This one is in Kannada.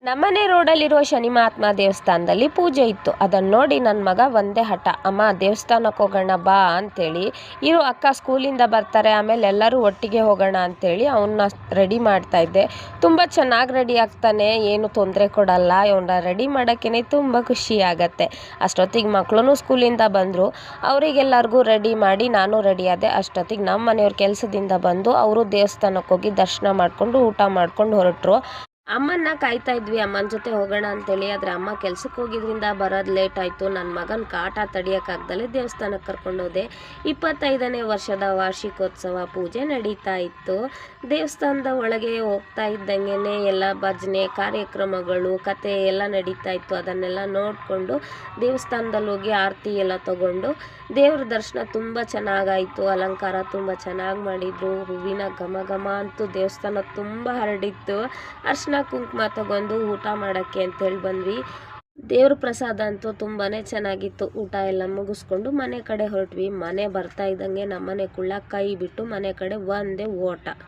ನಮ್ಮನೆ ರೋಡಲ್ಲಿರುವ ಶನಿ ಮಹಾತ್ಮ ದೇವಸ್ಥಾನದಲ್ಲಿ ಪೂಜೆ ಇತ್ತು. ಅದನ್ನು ನೋಡಿ ನನ್ನ ಮಗ ಒಂದೇ ಹಠ, ಅಮ್ಮ ದೇವಸ್ಥಾನಕ್ಕೆ ಹೋಗೋಣ ಬಾ ಅಂತೇಳಿ. ಇರು ಅಕ್ಕ ಸ್ಕೂಲಿಂದ ಬರ್ತಾರೆ, ಆಮೇಲೆ ಎಲ್ಲರೂ ಒಟ್ಟಿಗೆ ಹೋಗೋಣ ಅಂತೇಳಿ ಅವನ್ನ ರೆಡಿ ಮಾಡ್ತಾ ಇದ್ದೆ. ತುಂಬ ಚೆನ್ನಾಗಿ ರೆಡಿ ಆಗ್ತಾನೆ, ಏನು ತೊಂದರೆ ಕೊಡಲ್ಲ. ಇವನ್ನ ರೆಡಿ ಮಾಡೋಕ್ಕೇ ತುಂಬ ಖುಷಿ ಆಗತ್ತೆ. ಅಷ್ಟೊತ್ತಿಗೆ ಮಕ್ಕಳು ಸ್ಕೂಲಿಂದ ಬಂದರು. ಅವರಿಗೆಲ್ಲರಿಗೂ ರೆಡಿ ಮಾಡಿ ನಾನು ರೆಡಿ ಆದೆ. ಅಷ್ಟೊತ್ತಿಗೆ ನಮ್ಮ ಮನೆಯವ್ರ ಕೆಲಸದಿಂದ ಬಂದು ಅವರು ದೇವಸ್ಥಾನಕ್ಕೆ ಹೋಗಿ ದರ್ಶನ ಮಾಡಿಕೊಂಡು ಊಟ ಮಾಡ್ಕೊಂಡು ಹೊರಟರು. ಅಮ್ಮನ್ನ ಕಾಯ್ತಾ ಇದ್ವಿ, ಅಮ್ಮನ ಜೊತೆ ಹೋಗೋಣ ಅಂತೇಳಿ. ಆದರೆ ಅಮ್ಮ ಕೆಲ್ಸಕ್ಕೆ ಹೋಗಿದ್ರಿಂದ ಬರೋದು ಲೇಟ್ ಆಯಿತು. ನನ್ನ ಮಗನ ಕಾಟ ತಡಿಯೋಕ್ಕಾಗ್ದಲೇ ದೇವಸ್ಥಾನಕ್ಕೆ ಕರ್ಕೊಂಡೋದೆ. 25ನೇ ವರ್ಷದ ವಾರ್ಷಿಕೋತ್ಸವ ಪೂಜೆ ನಡೀತಾ ಇತ್ತು. ದೇವಸ್ಥಾನದ ಒಳಗೆ ಹೋಗ್ತಾ ಇದ್ದಂಗೆ ಎಲ್ಲ ಭಜನೆ ಕಾರ್ಯಕ್ರಮಗಳು ಕತೆ ಎಲ್ಲ ನಡೀತಾ ಇತ್ತು. ಅದನ್ನೆಲ್ಲ ನೋಡಿಕೊಂಡು ದೇವಸ್ಥಾನದಲ್ಲಿ ಹೋಗಿ ಆರತಿ ಎಲ್ಲ ತಗೊಂಡು ದೇವ್ರ ದರ್ಶನ ತುಂಬ ಚೆನ್ನಾಗಾಯಿತು. ಅಲಂಕಾರ ತುಂಬ ಚೆನ್ನಾಗಿ ಮಾಡಿದರು. ಹೂವಿನ ಘಮ ಘಮ ಅಂತೂ ದೇವಸ್ಥಾನ ತುಂಬ ಹರಡಿತ್ತು. ಅರ್ಶಿನ ಕುಂಕುಮ ತಗೊಂಡು ಊಟ ಮಾಡೋಕ್ಕೆ ಅಂತೇಳಿ ಬಂದ್ವಿ. ದೇವ್ರ ಪ್ರಸಾದ ಅಂತೂ ತುಂಬಾ ಚೆನ್ನಾಗಿತ್ತು. ಊಟ ಎಲ್ಲ ಮುಗಿಸ್ಕೊಂಡು ಮನೆ ಕಡೆ ಹೊರಟ್ವಿ. ಮನೆ ಬರ್ತಾ ಇದ್ದಂಗೆ ನಮ್ಮನೆ ಕುಳ್ಳ ಕೈ ಬಿಟ್ಟು ಮನೆ ಕಡೆ ಒಂದೇ ಓಟ.